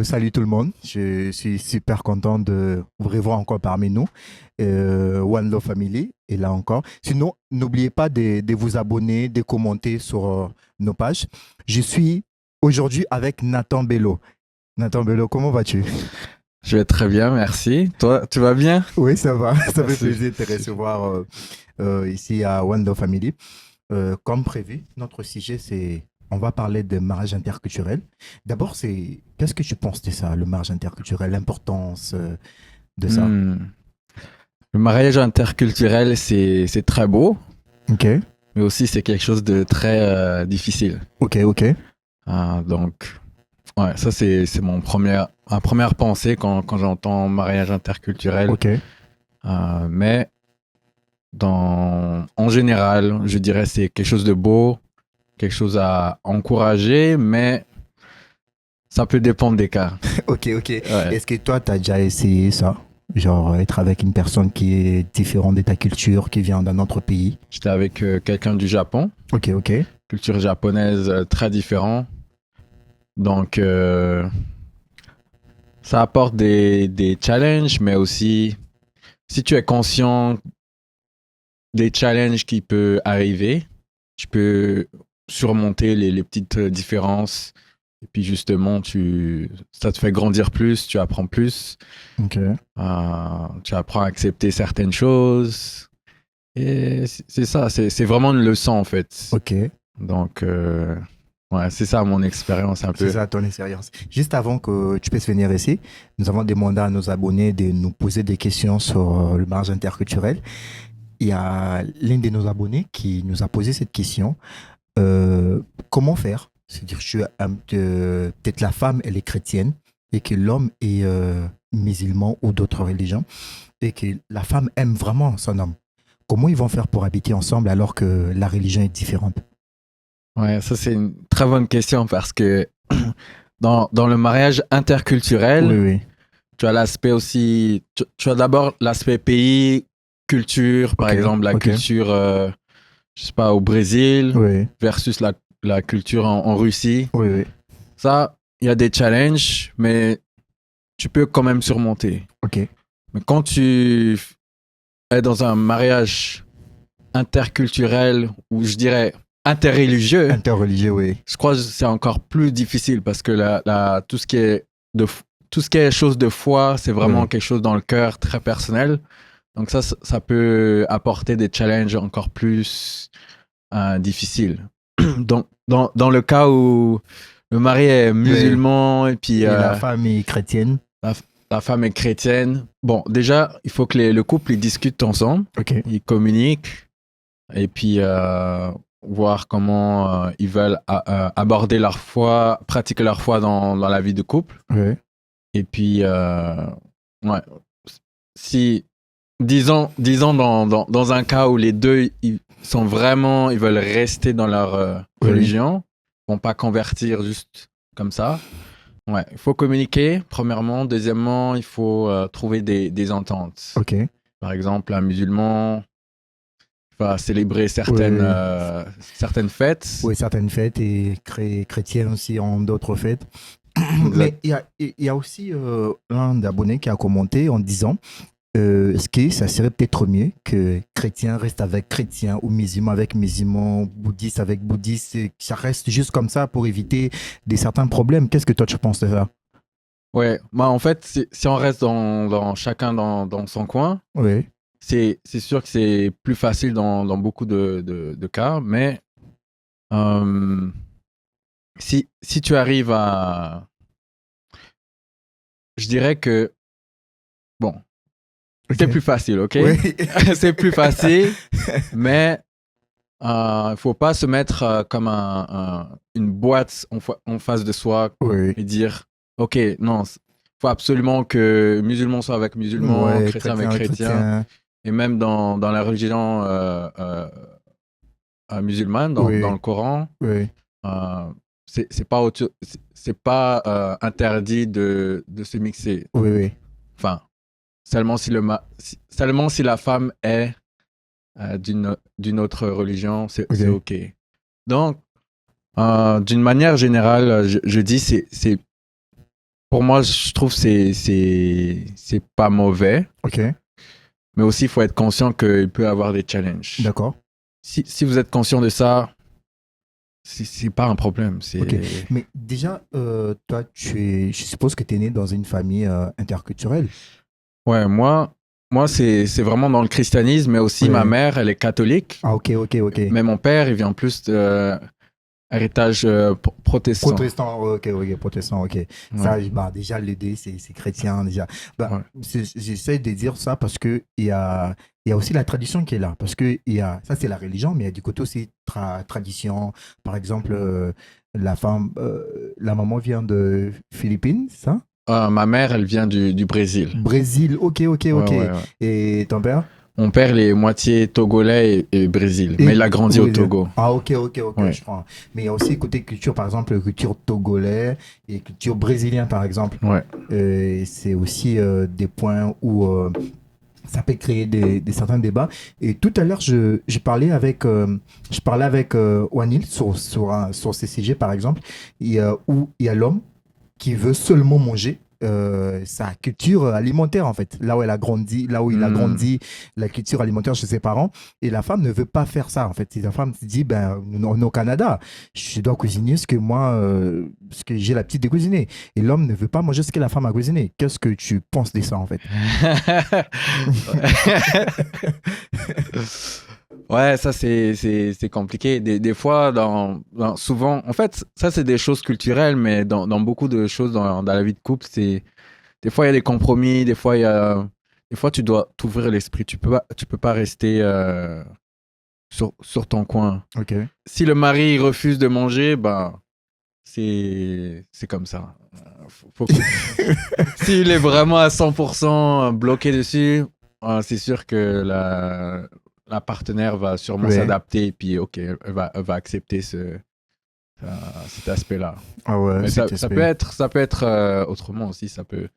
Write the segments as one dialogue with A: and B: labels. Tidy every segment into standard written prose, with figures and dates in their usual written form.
A: Salut tout le monde, je suis super content de vous revoir encore parmi nous. One Love Family est là encore. Sinon, n'oubliez pas de vous abonner, de commenter sur nos pages. Je suis aujourd'hui avec Nathan Bello. Nathan Bello, comment vas-tu?
B: Je vais très bien, merci. Toi, tu vas bien?
A: Oui, ça va. Ça fait
B: Merci.
A: plaisir de te recevoir ici à One Love Family. Comme prévu, notre sujet, c'est, on va parler de mariage interculturel. D'abord, c'est, qu'est-ce que tu penses de ça, le mariage interculturel, l'importance de ça?
B: Hmm. Le mariage interculturel, c'est très beau,
A: Ok,
B: mais aussi c'est quelque chose de très difficile.
A: ok, ok,
B: Donc, ouais, ça c'est ma première pensée quand j'entends mariage interculturel.
A: ok.
B: Mais en général, je dirais c'est quelque chose de beau, quelque chose à encourager, mais ça peut dépendre des cas.
A: Ok, ok.
B: Ouais.
A: Est-ce que toi, tu as déjà essayé ça? Genre, être avec une personne qui est différente de ta culture, qui vient d'un autre pays?
B: J'étais avec quelqu'un du Japon,
A: Ok, ok.
B: culture japonaise très différente. Donc, ça apporte des challenges, mais aussi, si tu es conscient des challenges qui peuvent arriver, tu peux surmonter les petites différences. Et puis, justement, ça te fait grandir plus, tu apprends plus,
A: Ok.
B: tu apprends à accepter certaines choses. Et c'est ça, c'est vraiment une leçon, en fait.
A: Ok.
B: Donc, ouais, c'est ça mon expérience un
A: C'est
B: peu.
A: ça ton expérience. Juste avant que tu puisses venir ici, nous avons demandé à nos abonnés de nous poser des questions sur le mariage interculturel. Il y a l'un de nos abonnés qui nous a posé cette question. Comment faire? C'est-à-dire, peut-être la femme, elle est chrétienne et que l'homme est musulman ou d'autres religions et que la femme aime vraiment son homme. Comment ils vont faire pour habiter ensemble alors que la religion est différente?
B: Ouais, ça c'est une très bonne question parce que dans le mariage
A: Oui,
B: interculturel,
A: oui.
B: tu as l'aspect aussi, tu as d'abord l'aspect pays, culture, par
A: Ok,
B: exemple la
A: ok.
B: culture, je sais pas, au Brésil
A: Oui,
B: versus la culture en Russie.
A: oui, oui.
B: Ça, il y a des challenges, mais tu peux quand même surmonter.
A: Ok.
B: Mais quand tu es dans un mariage interculturel, ou je dirais interreligieux,
A: Interreligieux, oui.
B: je crois que c'est encore plus difficile parce que de, tout ce qui est chose de foi, c'est vraiment
A: Oui.
B: quelque chose dans le cœur très personnel. Donc ça peut apporter des challenges encore plus difficiles. Donc, dans le cas où le mari est
A: Oui.
B: musulman et puis
A: Et la femme est chrétienne.
B: la, la femme est chrétienne, bon, déjà, il faut que le couple ils discutent ensemble,
A: Ok.
B: ils communiquent et puis voir comment ils veulent aborder leur foi, pratiquer leur foi dans la vie de couple.
A: Oui.
B: Et puis, ouais, si, disons dans un cas où les deux ils sont vraiment, ils veulent rester dans leur
A: Oui.
B: religion, ils vont pas convertir juste comme ça. Ouais, il faut communiquer, premièrement. Deuxièmement, il faut trouver des ententes.
A: Ok.
B: Par exemple, un musulman va célébrer
A: Oui.
B: certaines fêtes.
A: Oui, certaines fêtes et chrétiens aussi ont d'autres fêtes.
B: Exact.
A: Mais il y a aussi un abonné qui a commenté en disant est-ce que ça serait peut-être mieux que chrétien reste avec chrétien ou musulman avec musulman, bouddhiste avec bouddhiste, et que ça reste juste comme ça pour éviter certains problèmes. Qu'est-ce que toi tu penses de ça?
B: Ouais, moi en fait, si on reste chacun dans son coin,
A: Oui,
B: c'est sûr que c'est plus facile dans beaucoup de cas, mais euh, si tu arrives je dirais que, bon,
A: ok.
B: c'est plus facile, ok?
A: Oui.
B: C'est plus facile, mais il ne faut pas se mettre comme une boîte en face de soi
A: Oui.
B: et dire, ok, non, il faut absolument que musulman soit avec musulman,
A: Ouais,
B: chrétien
A: chrétien
B: avec
A: avec
B: chrétien.
A: chrétien.
B: Et même dans la religion musulmane, dans
A: Oui,
B: le Coran,
A: oui,
B: euh, c'est pas interdit de se mixer.
A: oui, oui.
B: Enfin, seulement si la femme est d'une autre religion, c'est
A: Ok.
B: OK. Donc, d'une manière générale, je dis c'est pour moi, je trouve que c'est pas mauvais,
A: Ok,
B: mais aussi il faut être conscient qu'il peut y avoir des challenges.
A: d'accord.
B: Si vous êtes conscient de ça, c'est pas un problème.
A: Ok. Mais déjà, toi, je suppose que tu es né dans une famille interculturelle.
B: Ouais, moi c'est vraiment dans le christianisme, mais aussi ma
A: Ouais.
B: mère, elle est catholique.
A: Ah, ok, ok, ok.
B: Mais mon père, il vient plus de héritage protestant.
A: Protestant, ok, ok, protestant, ok.
B: Ouais.
A: Ça, bah, déjà, l'aider, c'est chrétien, déjà. Bah,
B: Ouais.
A: j'essaie de dire ça parce que il y a aussi la tradition qui est là. Parce que ça, c'est la religion, mais il y a du côté aussi tradition. Par exemple, la maman vient de Philippines, ça?
B: Ma mère, elle vient du Brésil.
A: Brésil, ok, ok,
B: Ouais,
A: ok.
B: ouais, ouais.
A: Et ton père?
B: Mon père, il est moitié togolais et Brésil, mais il a grandi au Togo.
A: Ah, ok, ok, ok,
B: Ouais.
A: je prends. Mais il y a aussi côté culture, par exemple, culture togolais et culture brésilienne, par exemple.
B: Ouais.
A: C'est aussi des points où ça peut créer des certains débats. Et tout à l'heure, je parlais avec Wanil sur ces sujets, par exemple, où il y a l'homme qui veut seulement manger sa culture alimentaire, en fait. Là où elle a grandi, là où il a grandi, la culture alimentaire chez ses parents. Et la femme ne veut pas faire ça, en fait. Et la femme se dit, ben, on est au Canada. Je dois cuisiner ce que moi, ce que j'ai l'habitude de cuisiner. Et l'homme ne veut pas manger ce que la femme a cuisiné. Qu'est-ce que tu penses de ça, en fait?
B: Ouais, ça c'est compliqué. Des fois, souvent, en fait, ça c'est des choses culturelles, mais dans beaucoup de choses dans la vie de couple, des fois il y a des compromis, des fois tu dois t'ouvrir l'esprit. Tu peux pas rester sur ton coin.
A: Ok.
B: Si le mari refuse de manger, ben c'est comme ça. S'il est vraiment à 100% bloqué dessus, c'est sûr que la partenaire va sûrement
A: Ouais.
B: s'adapter et puis ok, elle va accepter cet aspect-là.
A: Ah ouais,
B: Mais
A: cet
B: ça
A: aspect.
B: peut être autrement aussi.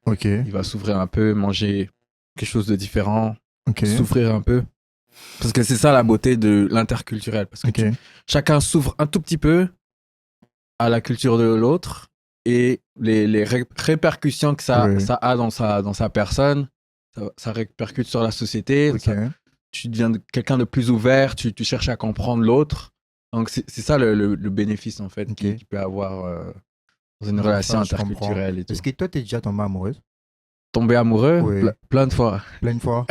A: Ok,
B: Il va s'ouvrir un peu, manger quelque chose de différent,
A: ok,
B: s'ouvrir un peu. Parce que c'est ça la beauté de l'interculturel. Parce que
A: ok.
B: chacun s'ouvre un tout petit peu à la culture de l'autre et les répercussions que
A: Ouais.
B: ça a dans sa personne, ça répercute sur la société.
A: Ok.
B: Tu deviens quelqu'un de plus ouvert, tu cherches à comprendre l'autre. Donc c'est ça le bénéfice en fait
A: Ok.
B: qu'il peut avoir dans une
A: Non,
B: relation
A: ça, je comprends.
B: interculturelle et tout.
A: Est-ce que toi, t'es déjà tombée amoureuse?
B: Tomber amoureux,
A: Oui.
B: plein de fois.
A: Plein de fois.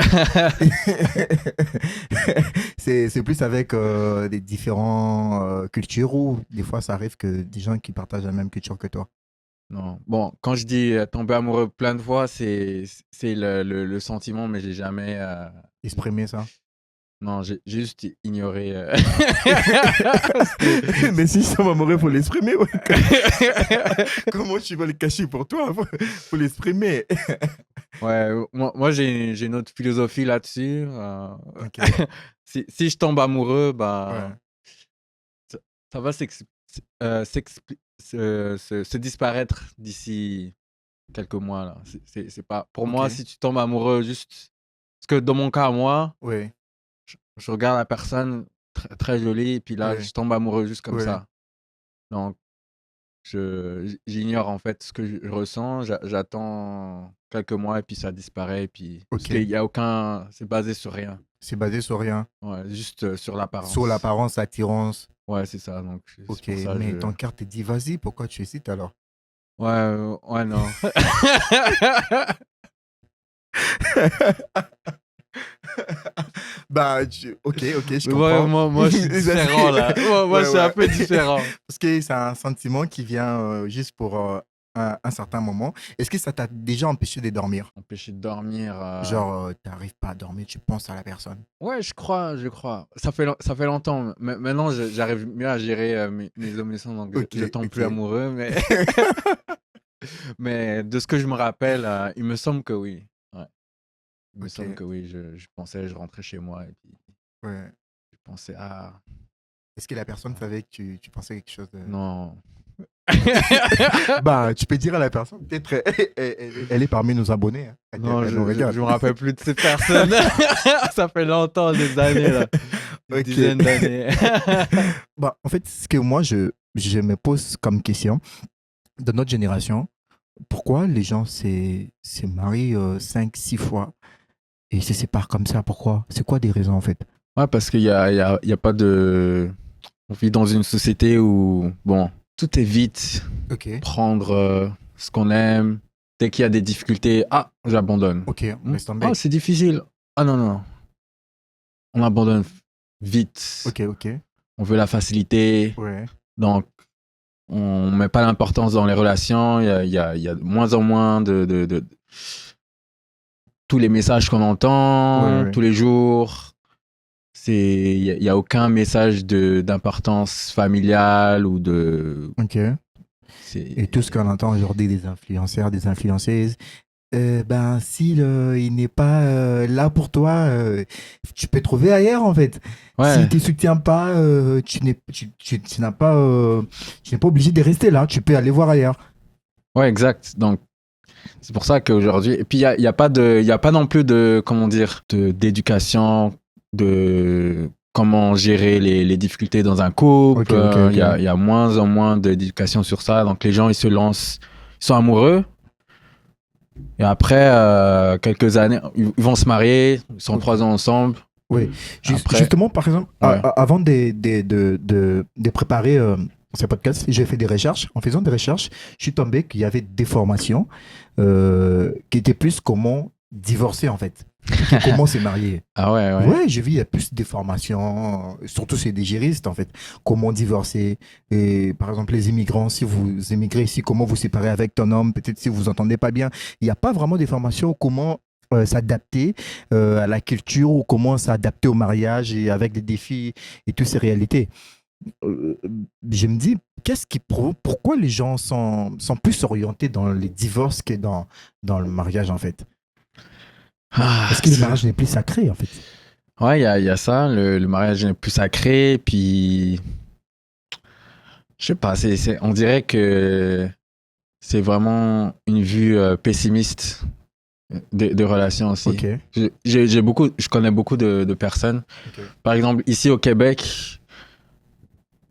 A: C'est plus avec des différentes cultures ou des fois ça arrive que des gens qui partagent la même culture que toi.
B: Non. Bon, quand je dis tomber amoureux plein de fois, c'est le sentiment, mais j'ai jamais.
A: Exprimer ça.
B: Non, j'ai juste ignoré.
A: Mais si je tombe amoureux, il faut l'exprimer. Ouais. Comment tu vas le cacher pour toi? Faut l'exprimer.
B: Ouais, moi j'ai une autre philosophie là-dessus.
A: Ok.
B: Si je tombe amoureux, bah,
A: Ouais.
B: ça va se disparaître d'ici quelques mois. Là. C'est pas... Pour moi,
A: Ok.
B: si tu tombes amoureux, juste. Parce que dans mon cas, moi,
A: Ouais.
B: je regarde la personne très, très jolie, et puis là,
A: Ouais.
B: je tombe amoureux juste comme
A: Ouais.
B: ça. Donc, j'ignore en fait ce que je ressens. J'attends quelques mois, et puis ça disparaît. Et puis, parce
A: Ok.
B: qu'il y a aucun. C'est basé sur rien.
A: C'est basé sur rien.
B: Ouais, juste sur l'apparence.
A: Sur l'apparence, l'attirance.
B: Ouais, c'est ça. Donc, c'est
A: Ok.
B: pour ça
A: Mais ton cœur te dit, vas-y, pourquoi tu hésites alors?
B: ouais, non.
A: Bah, ok, je
B: Ouais,
A: comprends.
B: moi, je suis différent là. Moi, je suis un peu différent.
A: Parce que c'est un sentiment qui vient juste pour un certain moment. Est-ce que ça t'a déjà empêché de dormir?
B: Empêcher de dormir.
A: Genre, t'arrives pas à dormir, tu penses à la personne.
B: Ouais, je crois. Ça fait longtemps. Maintenant, j'arrive mieux à gérer mes émotions, donc
A: Ok,
B: je tombe
A: ok.
B: plus amoureux. Mais de ce que je me rappelle, il me semble que oui. Ouais. Il me
A: Ok.
B: semble que oui. Je pensais, je rentrais chez moi et puis
A: Ouais.
B: je pensais, ah
A: Est-ce que la personne savait que tu pensais quelque chose de...
B: non.
A: Bah, tu peux dire à la personne, peut-être elle est parmi nos abonnés. Hein.
B: Non,
A: Elle nous regarde.
B: je me rappelle plus de ces personnes. Ça fait longtemps, des années là. Une
A: Ok.
B: dizaine d'années.
A: Bah, en fait, ce que moi, je me pose comme question, de notre génération, Pourquoi les gens se marient 5, 6 fois et se séparent comme ça? Pourquoi? C'est quoi des raisons en fait?
B: Ouais, parce qu'il y a pas de. On vit dans une société où, bon, tout est vite.
A: Ok,
B: Prendre ce qu'on aime. Dès qu'il y a des difficultés, ah, j'abandonne.
A: ok, on laisse
B: Ah,
A: tomber.
B: c'est difficile. Ah non, non. On abandonne vite.
A: Ok, ok,
B: On veut la facilité.
A: ouais,
B: Donc, on met pas l'importance dans les relations. Il y a de moins en moins de tous les messages qu'on
A: ouais,
B: entend
A: ouais.
B: tous les jours. Il y a aucun message d'importance familiale ou de.
A: Ok. Et tout ce
B: C'est
A: qu'on entend aujourd'hui des influenceurs, des influenceuses, ben s'il il n'est pas là pour toi, tu peux trouver ailleurs en fait. S'il ne
B: ouais,
A: te soutient pas, tu n'as pas, tu n'es pas obligé de rester là. Tu peux aller voir ailleurs.
B: ouais, exact. Donc c'est pour ça qu'aujourd'hui, et puis il y a pas non plus de, comment dire, d'éducation, de comment gérer les difficultés dans un couple.
A: Ok, ok, ok.
B: Il y a moins en moins d'éducation sur ça. Donc les gens, ils se lancent, ils sont amoureux. Et après, quelques années, ils vont se marier, ils sont
A: Ok.
B: 3 ans ensemble.
A: Oui.
B: Après,
A: Justement, par exemple,
B: ouais.
A: avant de préparer ce podcast, j'ai fait des recherches. En faisant des recherches, je suis tombé qu'il y avait des formations qui étaient plus comment divorcer en fait, que comment se marier.
B: Ah ouais, ouais.
A: Ouais, j'ai vu, il y a plus de formations, surtout chez des juristes, en fait. Comment divorcer. Et par exemple, les immigrants, si vous émigrez ici, comment vous séparer avec ton homme, peut-être si vous entendez pas bien. Il n'y a pas vraiment des formations comment s'adapter à la culture ou comment s'adapter au mariage et avec des défis et toutes ces réalités. Euh, je me dis, pourquoi les gens sont plus orientés dans les divorces que dans le mariage, en fait?
B: Ah,
A: Est-ce que le mariage n'est plus sacré, en fait?
B: ouais, il y a ça. Le mariage n'est plus sacré. Puis, je sais pas, on dirait que c'est vraiment une vue pessimiste de relations aussi.
A: Ok,
B: Je connais beaucoup de personnes.
A: ok.
B: Par exemple, ici au Québec,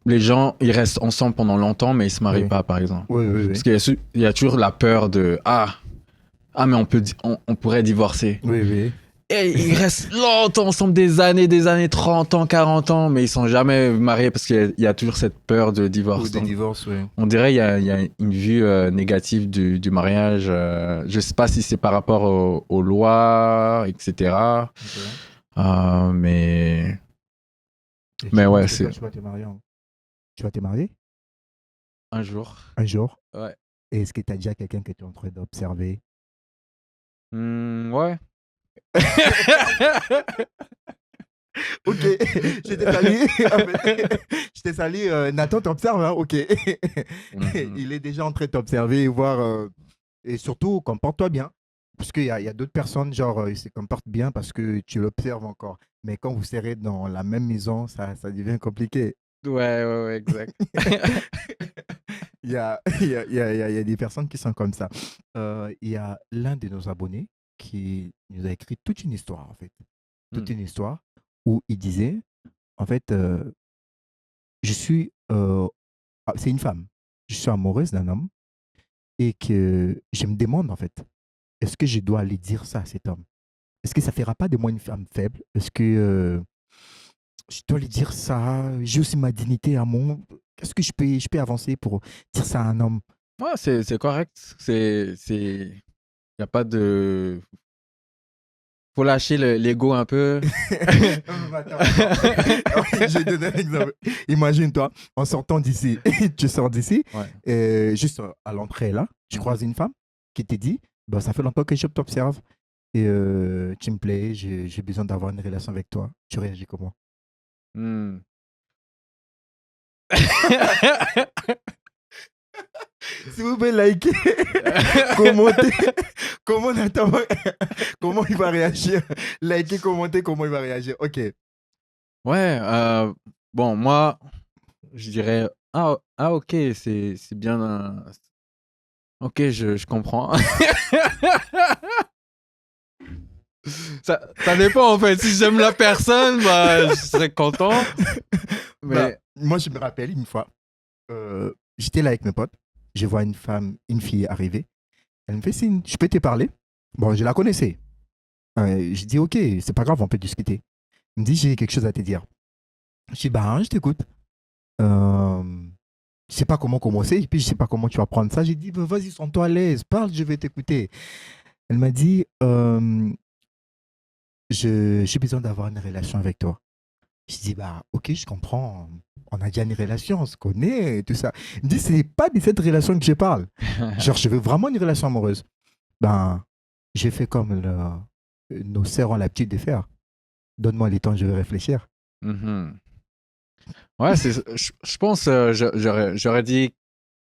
B: les gens, ils restent ensemble pendant longtemps, mais ils se marient
A: Oui,
B: pas, par exemple.
A: oui, oui,
B: Parce
A: oui.
B: il y a toujours la peur de, mais on pourrait divorcer.
A: Oui, oui.
B: Et ils restent longtemps ensemble, des années, 30 ans, 40 ans, mais ils sont jamais mariés parce qu'il y a toujours cette peur de
A: Ou
B: divorce.
A: des
B: Donc,
A: divorces, oui.
B: on dirait il y a une vue négative du mariage. Je sais pas si c'est par rapport aux lois, etc.
A: Ok.
B: Mais,
A: Et tu
B: mais ouais,
A: penses que
B: c'est
A: toi, tu vas te marier tu vas te marier
B: un jour.
A: un jour?
B: Ouais.
A: Et est-ce que tu as déjà quelqu'un que tu es en train d'observer?
B: Ouais.
A: Ok, je t'ai sali. En fait, je t'ai sali. Nathan t'observe, hein? Ok.
B: Mhm.
A: Il est déjà en train de t'observer et voir. Et surtout, comporte-toi bien. Parce qu'il y a d'autres personnes, genre, ils se comportent bien parce que tu l'observes encore. Mais quand vous serez dans la même maison, ça devient compliqué.
B: Ouais, exact.
A: Il y a des personnes qui sont comme ça. Il y a l'un de nos abonnés qui nous a écrit toute une histoire, en fait.
B: Hmm.
A: Toute une histoire où il disait, en fait, je suis... c'est une femme. Je suis amoureuse d'un homme et que je me demande, en fait, est-ce que je dois aller dire ça à cet homme? Est-ce que ça ne fera pas de moi une femme faible? Est-ce que je dois lui dire ça? J'ai aussi ma dignité à mon... Qu'est-ce que je peux avancer pour dire ça à un homme?
B: Ouais, c'est correct. Il n'y a pas de. Faut lâcher l'ego un peu.
A: Attends. Je vais donner un exemple. Imagine-toi, en sortant d'ici, tu sors d'ici,
B: Ouais.
A: juste à l'entrée là, tu
B: Mhm.
A: croises une femme qui te dit, bah, ça fait longtemps que je t'observe et tu me plais, j'ai besoin d'avoir une relation avec toi. Tu réagis comment?
B: Hmm.
A: S'il vous plaît, likez, commentez, comment Nathan comment il va réagir? Likez, commentez, comment il va réagir. Ok.
B: Ouais, bon, moi, je dirais, ok, c'est bien. Ok, je comprends. Ça dépend en fait. Si j'aime la personne, bah, je serais content.
A: Bah,
B: Mais.
A: moi, je me rappelle une fois, j'étais là avec mes potes, je vois une fille arriver. Elle me fait signe, je peux te parler. Bon, je la connaissais. Je dis, ok, c'est pas grave, on peut discuter. Il me dit, j'ai quelque chose à te dire. Je dis, bah, je t'écoute. Euh, je sais pas comment commencer, et puis je sais pas comment tu vas prendre ça. J'ai dit, bah, vas-y, sens-toi à l'aise, parle, je vais t'écouter. Elle m'a dit, j'ai besoin d'avoir une relation avec toi. Je dis, bah, ok, je comprends. On a déjà une relation, on se connaît, et tout ça. Il me dit, c'est pas de cette relation que je parle. Genre, je veux vraiment une relation amoureuse. Ben, j'ai fait comme nos sœurs ont l'habitude de faire. Donne-moi le temps, je vais réfléchir.
B: Mhm. Ouais, je pense j'aurais dit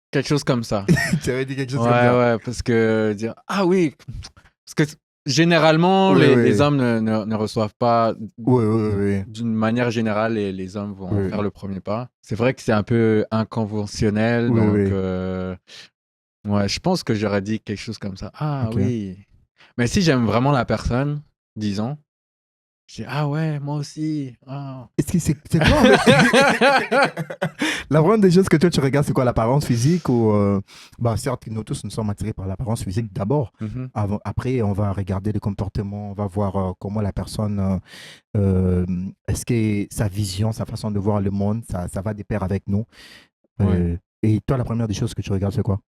B: quelque chose comme ça.
A: Tu avais dit quelque chose
B: Ouais,
A: comme ça.
B: ouais, parce que dire ah oui, parce que généralement
A: Oui,
B: les
A: oui.
B: hommes ne reçoivent pas
A: Oui, oui, oui.
B: d'une manière générale les hommes vont
A: Oui,
B: faire le premier pas. C'est vrai que c'est un peu inconventionnel,
A: oui,
B: donc
A: oui.
B: ouais, je pense que j'aurais dit quelque chose comme ça. Ah
A: Ok.
B: oui, mais si j'aime vraiment la personne, disons, je dis ah ouais, moi aussi. Ah.
A: Est-ce que c'est quoi en fait? La première des choses que toi tu regardes, c'est quoi l'apparence physique ou bah certes, nous tous nous sommes attirés par l'apparence physique d'abord.
B: Mhm.
A: Après, on va regarder le comportement, on va voir comment la personne, est-ce que sa vision, sa façon de voir le monde, ça va de pair avec nous.
B: Ouais.
A: Et toi, la première des choses que tu regardes, c'est quoi?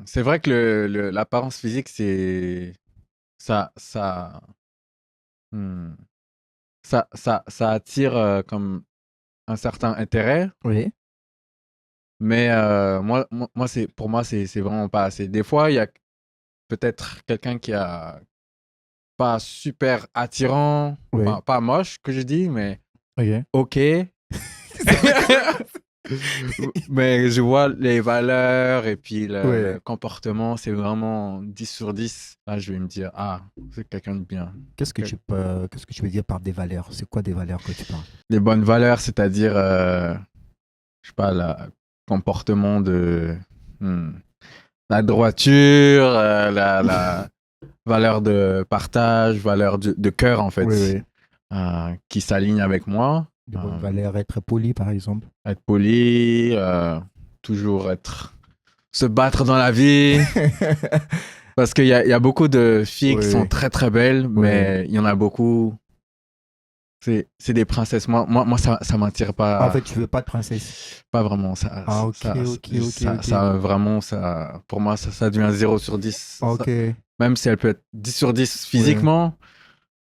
B: C'est vrai que l'apparence physique, c'est ça, hmm, ça attire comme un certain intérêt,
A: Oui.
B: mais moi c'est pour moi c'est vraiment pas assez. Des fois, il y a peut-être quelqu'un qui a pas super attirant,
A: Oui.
B: pas moche que je dis, mais
A: Ok.
B: ok. Mais je vois les valeurs et puis le
A: Ouais.
B: comportement, c'est vraiment 10 sur 10. Là, je vais me dire, ah, c'est quelqu'un de bien. Que-
A: Qu'est-ce que tu veux dire par des valeurs? C'est quoi des valeurs que tu parles?
B: Les bonnes valeurs, c'est-à-dire, je sais pas, le comportement de hmm, la droiture, la valeur de partage, valeur de cœur, en
A: Oui,
B: fait,
A: oui.
B: qui s'aligne avec moi.
A: De bonnes
B: Euh,
A: valeurs, être poli, par exemple.
B: Être poli, toujours se battre dans la vie. Parce qu'il y a beaucoup de filles qui sont
A: Oui,
B: très très belles,
A: oui.
B: mais il y en a beaucoup, c'est des princesses. Moi ça m'attire
A: En
B: pas,
A: fait, tu veux pas de princesse.
B: pas vraiment. Ça,
A: Ah, ok,
B: ça,
A: ok, ok,
B: ça,
A: ok.
B: ça, vraiment, pour moi, ça devient 0 sur 10.
A: Ok.
B: Même si elle peut être 10 sur 10
A: Oui.
B: physiquement,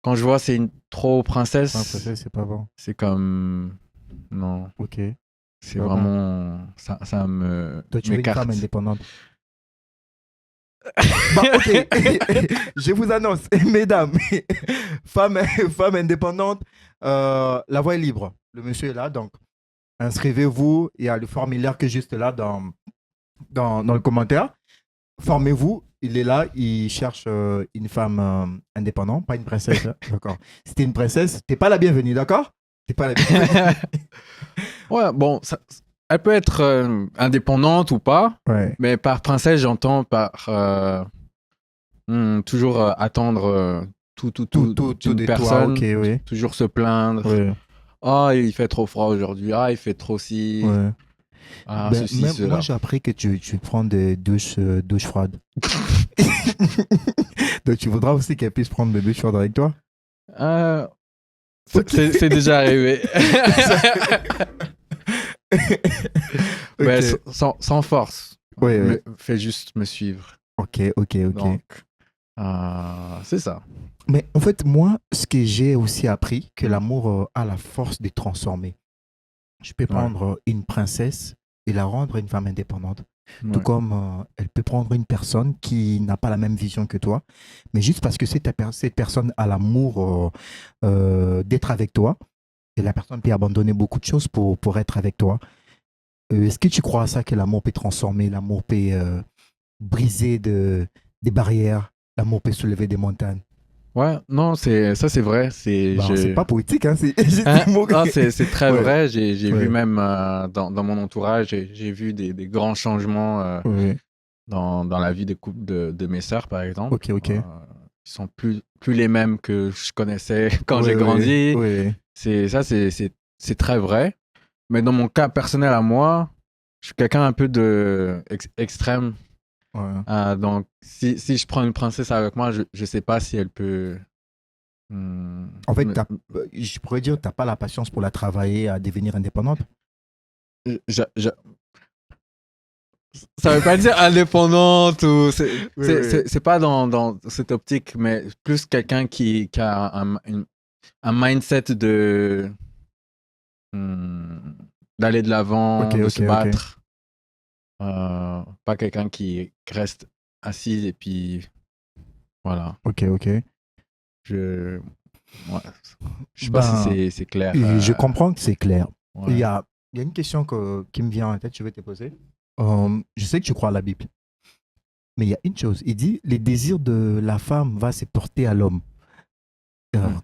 B: quand je vois c'est une trop
A: Pas de
B: princesse,
A: princesse, c'est pas bon.
B: c'est comme, non,
A: Ok. C'est
B: c'est
A: pas bon.
B: vraiment, ça
A: Toi, tu veux une femme
B: m'écarte.
A: indépendante. Bah, ok. Je vous annonce, mesdames, femme, femme indépendante, la voie est libre. Le monsieur est là, donc inscrivez-vous. Il y a le formulaire qui est juste là dans le commentaire. Formez-vous. Il est là, il cherche une femme indépendante, pas une princesse, hein, d'accord. Si t'es une princesse, t'es pas la bienvenue, d'accord? T'es pas la bienvenue.
B: Ouais, bon, elle peut être indépendante ou pas,
A: Ouais.
B: mais par princesse, j'entends par toujours attendre
A: Tout
B: d'une
A: de toi, ok,
B: personne,
A: oui.
B: toujours se plaindre.
A: Oui,
B: Ah, il fait trop froid aujourd'hui. Ah, il fait trop ci.
A: ouais.
B: Ah,
A: Ben,
B: ceci,
A: même, moi,
B: cela.
A: j'ai appris que tu prends des douches froides. Donc, tu voudras aussi qu'elle puisse prendre des douches froides avec toi?
B: Euh,
A: Ok.
B: c'est déjà arrivé.
A: Ok.
B: Mais sans force.
A: Oui, oui.
B: Fais juste me suivre.
A: Ok, ok, ok.
B: Donc, c'est ça.
A: Mais en fait, moi, ce que j'ai aussi appris, que
B: Mm.
A: l'amour a la force de transformer. Je peux
B: Ouais,
A: prendre une princesse et la rendre une femme indépendante. Tout
B: ouais,
A: comme elle peut prendre une personne qui n'a pas la même vision que toi, mais juste parce que cette personne a l'amour d'être avec toi, et la personne peut abandonner beaucoup de choses pour être avec toi. Est-ce que tu crois à ça, que l'amour peut transformer, l'amour peut briser des barrières, l'amour peut soulever des montagnes?
B: ouais. Non, ça, c'est vrai.
A: Bah, c'est pas poétique, hein, c'est juste
B: Hein?
A: des mots.
B: Ah, c'est très
A: Ouais,
B: vrai. J'ai vu
A: ouais,
B: même dans mon entourage, j'ai vu des grands changements
A: ouais.
B: dans la vie des couples de mes sœurs, par exemple.
A: Ok, ok.
B: Ils sont plus les mêmes que je connaissais quand j'ai
A: Ouais, ouais,
B: grandi.
A: ouais.
B: C'est très vrai. Mais dans mon cas personnel à moi, je suis quelqu'un un peu extrême.
A: Ouais.
B: Donc, si je prends une princesse avec moi, je sais pas si elle peut.
A: En fait, je pourrais dire que tu n'as pas la patience pour la travailler à devenir indépendante.
B: Ça veut pas dire indépendante ou
A: Oui.
B: c'est pas dans cette optique, mais plus quelqu'un qui a un mindset d'aller de l'avant, de se
A: Ok.
B: battre. Pas quelqu'un qui reste assis et puis voilà.
A: Ok.
B: Je ouais, je sais pas si
A: Ben,
B: c'est clair.
A: je comprends que c'est clair. Il y
B: Ouais.
A: a, il y a une question qui me vient en tête, je vais te poser. Je sais que tu crois à la Bible, mais il y a une chose. Il dit, les désirs de la femme va se porter à l'homme.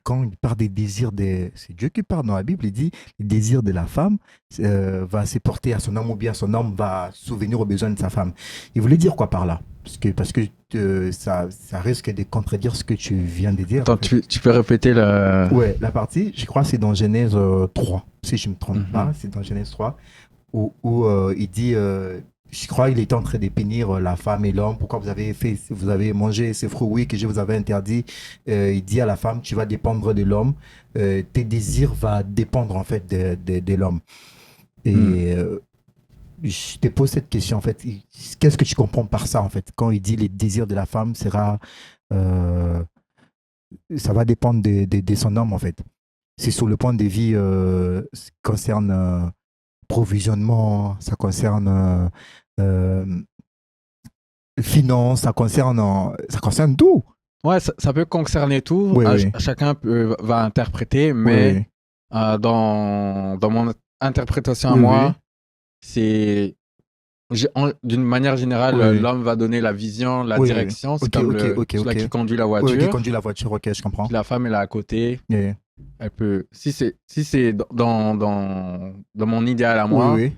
A: Quand il parle des désirs c'est Dieu qui parle dans la Bible, il dit les désirs de la femme va se porter à son homme ou bien son homme va souvenir aux besoins de sa femme. Il voulait dire quoi par là? Parce que ça risque de contredire ce que tu viens de dire.
B: Attends,
A: En fait.
B: tu peux répéter le.
A: Ouais, la partie, je crois que c'est dans Genèse 3, si je ne me trompe pas, c'est dans Genèse 3, où il dit, je crois qu'il était en train de punir la femme et l'homme. Pourquoi vous avez mangé ces fruits, oui, que je vous avais interdit. Il dit à la femme, tu vas dépendre de l'homme. Tes désirs vont dépendre en fait de l'homme. Et je te pose cette question en fait. Qu'est-ce que tu comprends par ça en fait? Quand il dit les désirs de la femme euh, ça va dépendre de son homme en fait. C'est sur le point de vue ça concerne provisionnement, ça concerne finance, ça concerne tout.
B: Ouais, ça peut concerner tout.
A: Oui.
B: Chacun va interpréter,
A: Oui,
B: mais
A: oui.
B: dans mon interprétation à
A: Oui, oui.
B: moi, c'est d'une manière générale,
A: Oui,
B: l'homme va donner la vision, la
A: oui, oui.
B: direction. C'est
A: Ok,
B: comme celui
A: ok.
B: qui conduit la
A: Oui, qui
B: voiture.
A: conduit la voiture, ok, je comprends.
B: Puis la femme, elle est à côté.
A: Oui,
B: Elle peut. Si c'est dans mon idéal à moi,
A: oui.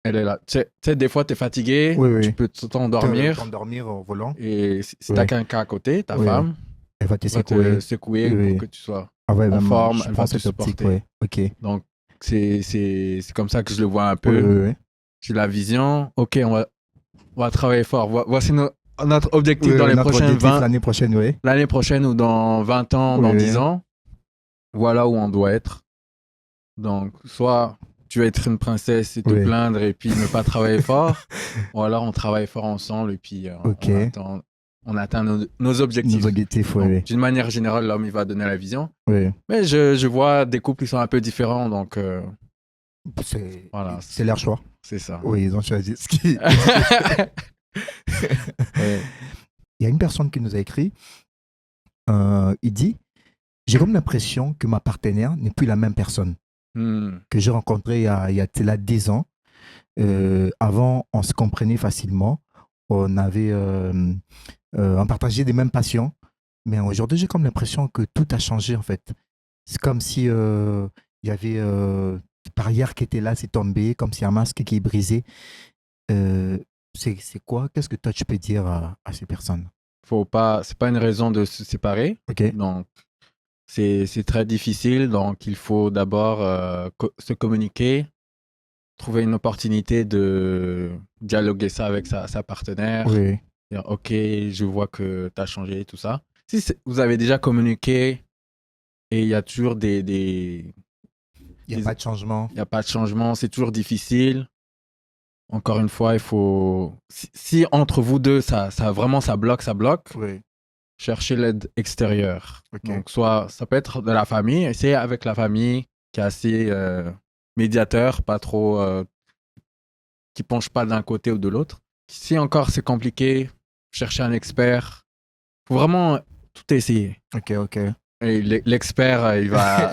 B: elle est là. Tu sais, des fois, tu es fatigué,
A: Oui,
B: tu
A: oui.
B: peux t'endormir.
A: T'endormir au volant.
B: Et si tu as
A: Oui,
B: quelqu'un à côté, ta
A: oui.
B: femme,
A: Elle va te
B: va te
A: secouer.
B: secouer
A: Oui,
B: pour
A: oui.
B: que tu sois
A: Ah ouais,
B: en
A: même,
B: forme,
A: je
B: elle va
A: prends
B: te
A: cette optique,
B: supporter.
A: oui. Ok. Oui,
B: Donc, c'est comme ça que je le vois un
A: oui,
B: peu.
A: oui.
B: J'ai la vision. Ok, on va travailler fort. Voici notre objectif dans les
A: Notre
B: prochaines
A: objectif l'année prochaine, oui.
B: l'année prochaine ou dans 20 ans,
A: Oui,
B: dans 10
A: oui.
B: ans. Voilà où on doit être. Donc, soit tu vas être une princesse et te
A: Oui.
B: plaindre et puis ne pas travailler fort, ou alors on travaille fort ensemble et puis
A: Ok.
B: on atteint nos
A: Nos
B: objectifs.
A: objectifs,
B: Donc,
A: oui.
B: d'une manière générale, l'homme, il va donner la vision.
A: Oui.
B: Mais je vois des couples qui sont un peu différents, donc
A: C'est
B: voilà,
A: c'est leur choix.
B: c'est ça.
A: Oui, ils ont choisi ce qui.
B: Ouais.
A: Il y a une personne qui nous a écrit. Il dit, j'ai comme l'impression que ma partenaire n'est plus la même personne que j'ai rencontrée il y a de là 10 ans. Avant, on se comprenait facilement. On partageait des mêmes passions. Mais aujourd'hui, j'ai comme l'impression que tout a changé en fait. C'est comme si il y avait une barrière qui était là, c'est tombé, comme si un masque qui est brisé. C'est quoi? Qu'est-ce que toi tu peux dire à ces personnes?
B: C'est pas une raison de se séparer.
A: Ok.
B: Donc, c'est très difficile. Donc, il faut d'abord se communiquer, trouver une opportunité de dialoguer ça avec sa partenaire.
A: Oui.
B: Dire, ok, je vois que tu as changé, tout ça. Si vous avez déjà communiqué et il y a toujours
A: Il n'y a pas de changement.
B: il n'y a pas de changement, c'est toujours difficile. Encore une fois, il faut. Si entre vous deux, ça vraiment, ça bloque,
A: Oui.
B: chercher l'aide extérieure.
A: Ok.
B: Donc, soit ça peut être de la famille, essayer avec la famille qui est assez médiateur, pas trop. Qui penche pas d'un côté ou de l'autre. Si encore c'est compliqué, chercher un expert. Faut vraiment tout essayer.
A: Ok.
B: Et l'expert, il va.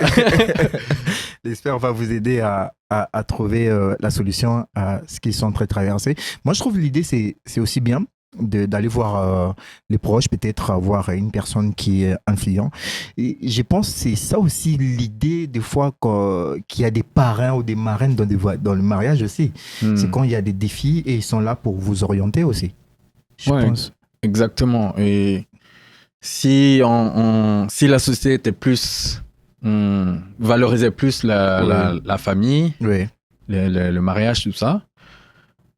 A: L'expert va vous aider à trouver la solution à ce qu'ils sont en train de traverser. Moi, je trouve l'idée, c'est aussi bien d'aller voir les proches, peut-être voir une personne qui est influente. Et je pense que c'est ça aussi l'idée des fois qu'il y a des parrains ou des marraines dans le mariage aussi. C'est quand il y a des défis et ils sont là pour vous orienter aussi. Je pense.
B: Exactement. Et si la société était plus valorisait plus la famille,
A: Oui.
B: le mariage, tout ça,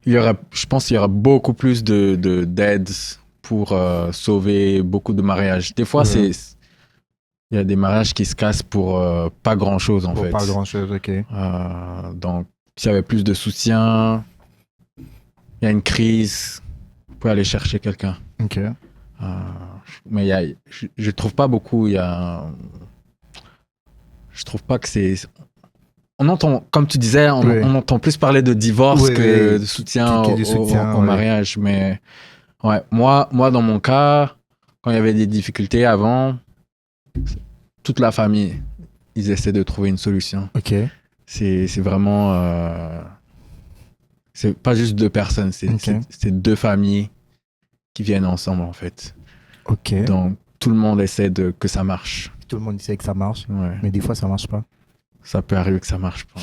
B: je pense qu'il y aura beaucoup plus d'aides pour sauver beaucoup de mariages. Des fois,
A: Ouais.
B: il y a des mariages qui se cassent pour pas grand-chose, en
A: Pour
B: fait.
A: pas grand-chose, ok.
B: Donc, s'il y avait plus de soutien, il y a une crise, vous pouvez aller chercher quelqu'un.
A: Ok.
B: Mais je trouve pas beaucoup, je trouve pas que c'est... On entend, comme tu disais,
A: Oui.
B: on entend plus parler de divorce
A: Oui,
B: que
A: oui.
B: de soutien
A: Que du soutien,
B: au
A: ouais.
B: mariage. Mais ouais, moi, dans mon cas, quand il y avait des difficultés avant, toute la famille, ils essaient de trouver une solution.
A: Ok.
B: C'est vraiment... c'est pas juste deux personnes,
A: Ok.
B: c'est deux familles qui viennent ensemble, en fait.
A: Ok.
B: Donc, tout le monde essaie que ça marche.
A: Tout le monde sait que ça marche,
B: Ouais.
A: mais des fois, ça marche pas.
B: Ça peut arriver que ça marche pas.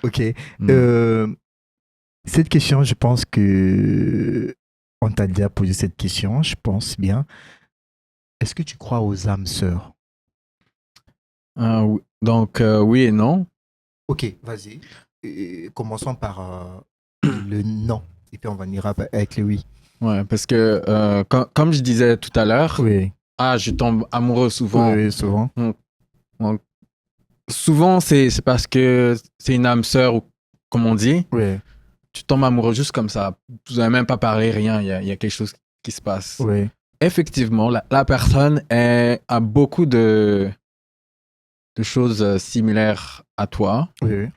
A: Ok.
B: Mm.
A: Cette question, je pense que on t'a déjà posé cette question, je pense bien. Est-ce que tu crois aux âmes sœurs?
B: Donc, oui et non.
A: Ok, vas-y. Commençons par le non. Et puis on va venir avec le oui.
B: Ouais, parce que, comme je disais tout à l'heure,
A: Oui,
B: je tombe amoureux souvent.
A: oui, souvent.
B: Donc, souvent, c'est parce que c'est une âme sœur, ou comme on dit.
A: Oui,
B: Tu tombes amoureux juste comme ça. Vous n'avez même pas parlé, rien. Il y a quelque chose qui se passe.
A: oui,
B: Effectivement, la personne a beaucoup de choses similaires à toi.
A: oui.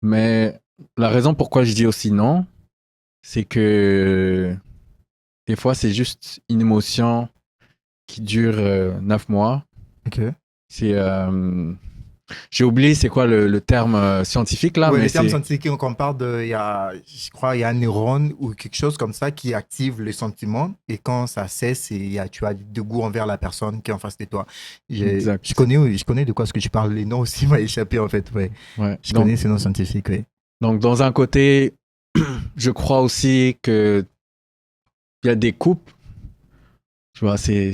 B: Mais la raison pourquoi je dis aussi non, c'est que des fois, c'est juste une émotion qui dure 9 mois.
A: Ok.
B: C'est, j'ai oublié c'est quoi le terme scientifique là,
A: Oui,
B: mais
A: les termes
B: c'est...
A: scientifiques, on parle de, je crois, il y a un neurone ou quelque chose comme ça qui active le sentiment et quand ça cesse, tu as de goût envers la personne qui est en face de toi.
B: Exact.
A: Je connais de quoi ce que tu parles. Les noms aussi m'ont échappé en fait. Ouais.
B: Ouais.
A: Je connais ces noms scientifiques. Oui.
B: Donc, dans un côté, je crois aussi que il y a des couples, tu vois, c'est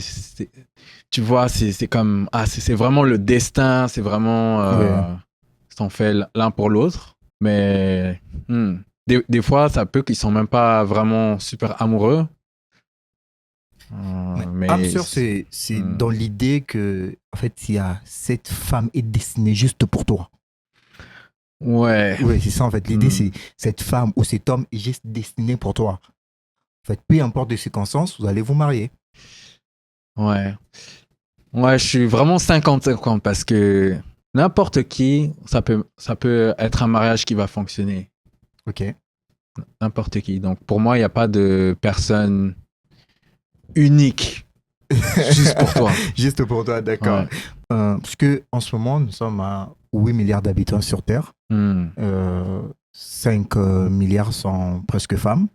B: comme, c'est vraiment le destin, c'est vraiment, sont faits l'un pour l'autre. Mais des fois, ça peut qu'ils sont même pas vraiment super amoureux. Mais
A: âme sœur, c'est dans l'idée que, en fait, il y a cette femme est destinée juste pour toi.
B: ouais.
A: Oui, c'est ça en fait. L'idée, c'est cette femme ou cet homme est juste destiné pour toi. En fait, peu importe les circonstances, vous allez vous marier.
B: Ouais. Ouais, je suis vraiment 50-50 parce que n'importe qui, ça peut être un mariage qui va fonctionner.
A: Ok.
B: N'importe qui. Donc, pour moi, il n'y a pas de personne unique juste pour toi.
A: Juste pour toi, d'accord.
B: Ouais.
A: Parce que en ce moment, nous sommes à 8 milliards d'habitants sur Terre. 5 milliards sont presque femmes.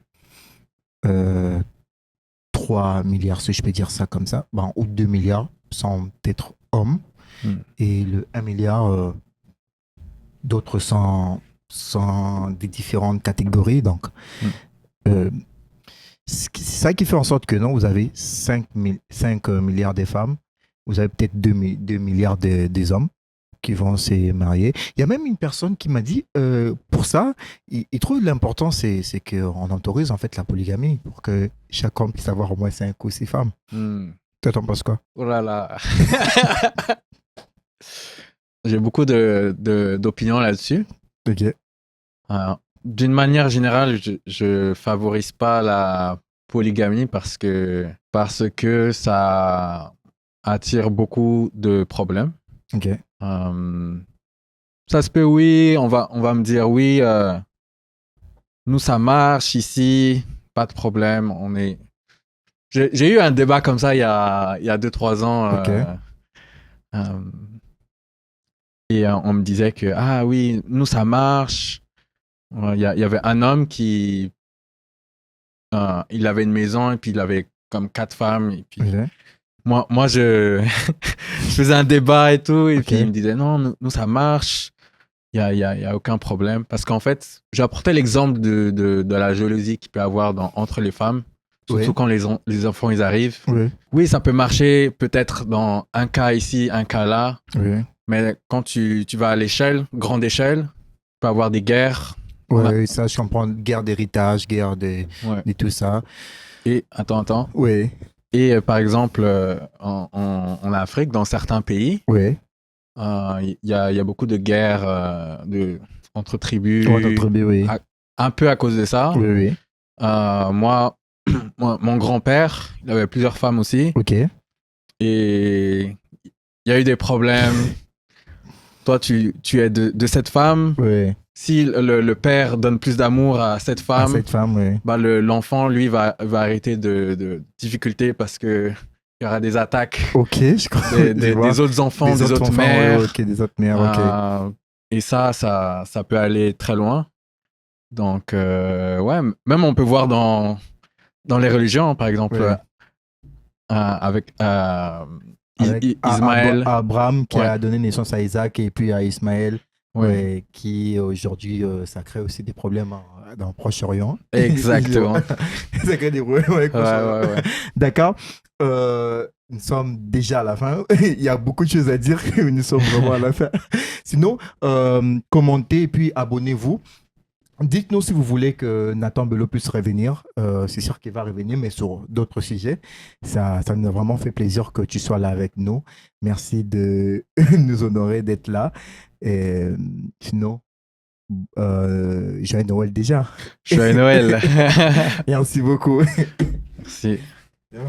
A: 3 milliards, si je peux dire ça comme ça, ou 2 milliards sont peut-être hommes. Et le 1 milliard, d'autres sont des différentes catégories. Donc, c'est ça qui fait en sorte que non, vous avez 5 milliards de femmes, vous avez peut-être 2 milliards des hommes qui vont se marier. Il y a même une personne qui m'a dit, pour ça, il trouve l'important, c'est qu'on autorise en fait la polygamie pour que chaque homme puisse avoir au moins 5 ou 6 femmes. Toi, t'en penses quoi?
B: Oh là là. J'ai beaucoup d'opinions là-dessus.
A: Ok.
B: D'une manière générale, je favorise pas la polygamie parce que ça attire beaucoup de problèmes.
A: Ok.
B: Ça se peut, oui, on va me dire oui, nous ça marche ici, pas de problème, j'ai eu un débat comme ça il y a 2-3 ans.
A: Ok.
B: Et on me disait que oui, nous ça marche. Il y avait un homme qui il avait une maison et puis il avait comme 4 femmes et puis moi je faisais un débat et tout et puis il me disait non, nous ça marche, il y a aucun problème parce qu'en fait j'apportais l'exemple de la jalousie qu'il peut y avoir entre les femmes, surtout quand les enfants ils arrivent. Oui, ça peut marcher peut-être dans un cas ici, un cas là, mais quand tu vas à l'échelle, grande échelle, tu peux avoir des guerres. On a-
A: Ouais, ça, je comprends. Guerre d'héritage,
B: ouais.
A: de tout ça.
B: Et attends.
A: Oui,
B: Et par exemple, en Afrique, dans certains pays,
A: oui.
B: il y a beaucoup de guerres entre
A: Votre
B: tribus,
A: tribu, oui.
B: un peu à cause de ça.
A: Oui, oui.
B: Moi, mon grand-père, il avait plusieurs femmes aussi.
A: Ok.
B: Et il y a eu des problèmes. Toi, tu es de cette femme.
A: Oui.
B: Si le père donne plus d'amour à cette
A: À
B: femme,
A: cette femme, oui.
B: bah l'enfant, lui, va arrêter de difficultés parce que il y aura des attaques
A: Ok, je crois. Je vois.
B: des autres enfants, des autres
A: enfants, ouais,
B: mères.
A: ok, des autres mères, ok.
B: Et ça peut aller très loin. Donc, ouais, même on peut voir dans les religions, par exemple,
A: Ouais.
B: avec
A: Avec
B: Ismaël.
A: Abraham qui
B: Ouais.
A: a donné naissance à Isaac et puis à Ismaël,
B: Ouais.
A: ouais, qui aujourd'hui, ça crée aussi des problèmes dans le Proche-Orient.
B: Exactement.
A: Ça crée des problèmes avec le Proche-Orient.
B: Ouais.
A: D'accord. Nous sommes déjà à la fin. Il y a beaucoup de choses à dire. Nous sommes vraiment à la fin. Sinon, commentez et puis abonnez-vous. Dites-nous si vous voulez que Nathan Bello puisse revenir. C'est sûr qu'il va revenir, mais sur d'autres sujets. Ça nous a vraiment fait plaisir que tu sois là avec nous. Merci de nous honorer d'être là. Et sinon, joyeux Noël déjà.
B: Joyeux Noël.
A: Merci beaucoup.
B: Merci.
A: Bien.